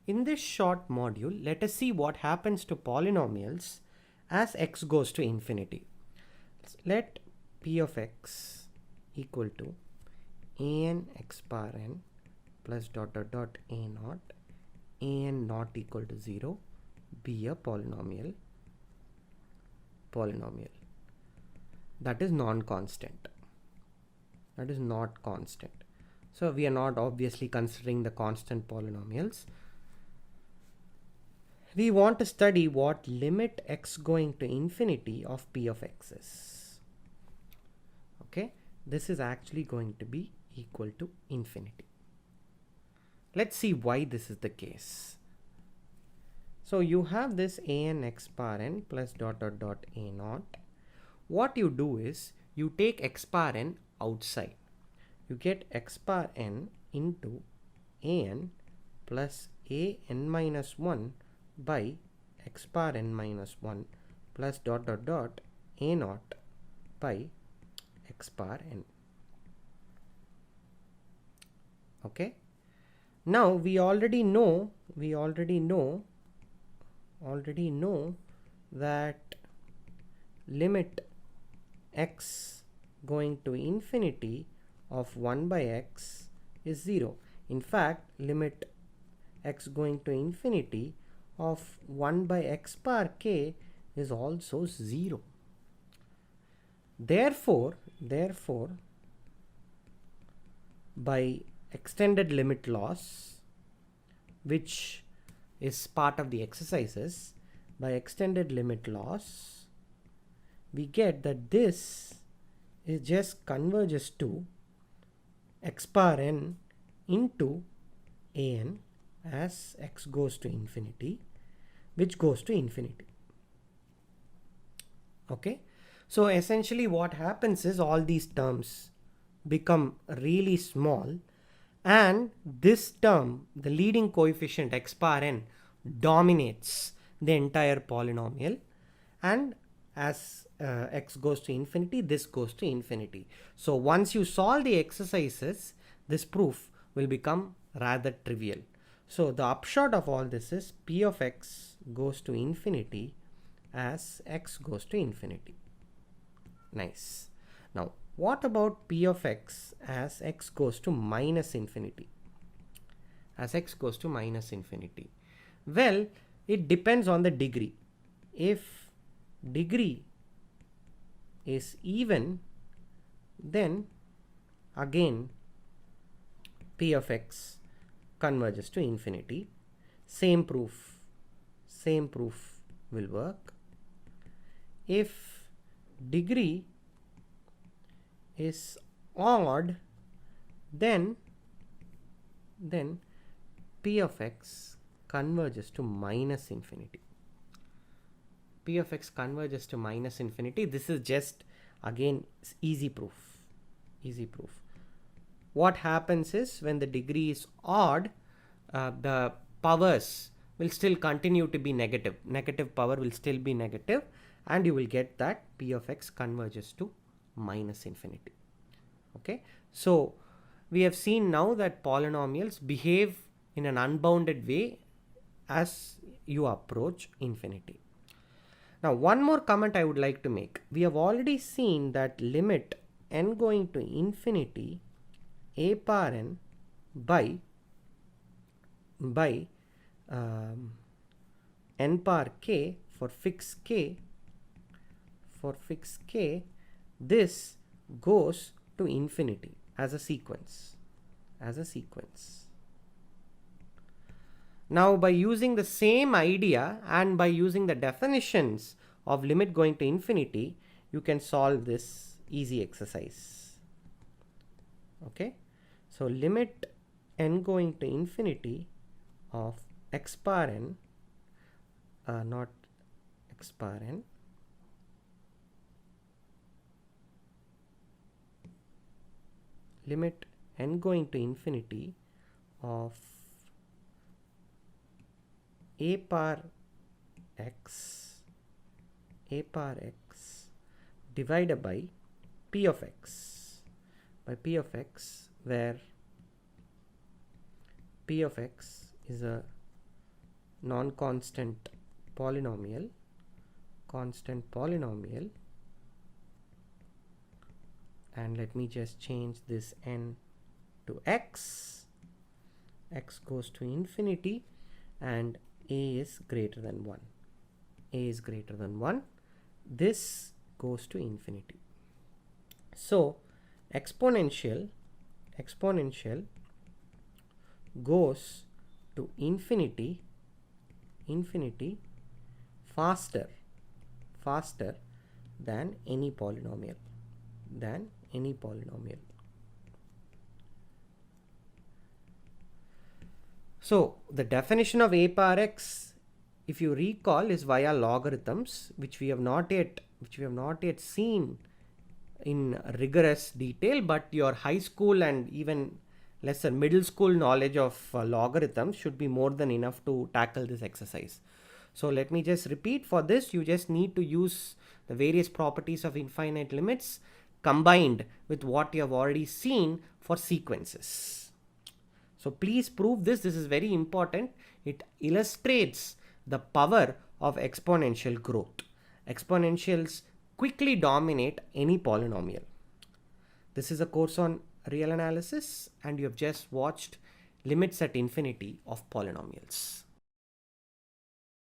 In this short module, let us see what happens to polynomials as x goes to infinity. Let p of x equal to an x bar n plus dot dot dot a naught, an not equal to 0, be a polynomial that is non-constant, that is not constant. So we are not obviously considering the constant polynomials. We want to study what limit x going to infinity of p of x is. Okay, this is actually going to be equal to infinity. Let's see why this is the case. So you have this an x bar n plus dot dot dot a naught. What you do is you take x bar n outside. You get x bar n into an plus a n minus 1 by x bar n minus 1 plus dot dot dot a naught by x bar n. Okay, now we already know that limit x going to infinity of 1 by x is 0. In fact, limit x going to infinity of 1 by x bar k is also 0. Therefore, by extended limit laws, which is part of the exercises, by extended limit laws, we get that this is just converges to x bar n into an as x goes to infinity, which goes to infinity. Okay, so essentially what happens is all these terms become really small, and this term, the leading coefficient x bar n, dominates the entire polynomial, and as x goes to infinity, this goes to infinity. So once you solve the exercises, this proof will become rather trivial. So the upshot of all this is p of x goes to infinity as x goes to infinity. Nice. Now what about p of x as x goes to minus infinity? As x goes to minus infinity. Well, it depends on the degree. If degree is even, then again p of x converges to infinity. Same proof will work. If degree is odd, then p of x converges to minus infinity. P of x converges to minus infinity. This is just again easy proof. What happens is when the degree is odd, the powers will still continue to be negative. Negative power will still be negative, and you will get that p of x converges to minus infinity. Okay, so we have seen now that polynomials behave in an unbounded way as you approach infinity. Now one more comment I would like to make. We have already seen that limit n going to infinity a bar n by n bar k for fixed k, this goes to infinity as a sequence. Now by using the same idea and by using the definitions of limit going to infinity, you can solve this easy exercise. Okay, so limit n going to infinity of x bar n, not x bar n, limit n going to infinity of a bar x divided by p of x, where p of x is a non-constant polynomial, constant polynomial, and let me just change this n to x. X goes to infinity and a is greater than 1. A is greater than 1. This goes to infinity. So exponential goes to infinity faster than any polynomial. So the definition of a power x, if you recall, is via logarithms, which we have not yet seen in rigorous detail, but your high school and even lesser middle school knowledge of logarithms should be more than enough to tackle this exercise. So let me just repeat. For this, you just need to use the various properties of infinite limits combined with what you have already seen for sequences. So please prove this. This is very important. It illustrates the power of exponential growth. Exponentials quickly dominate any polynomial. This is a course on real analysis, and you have just watched limits at infinity of polynomials.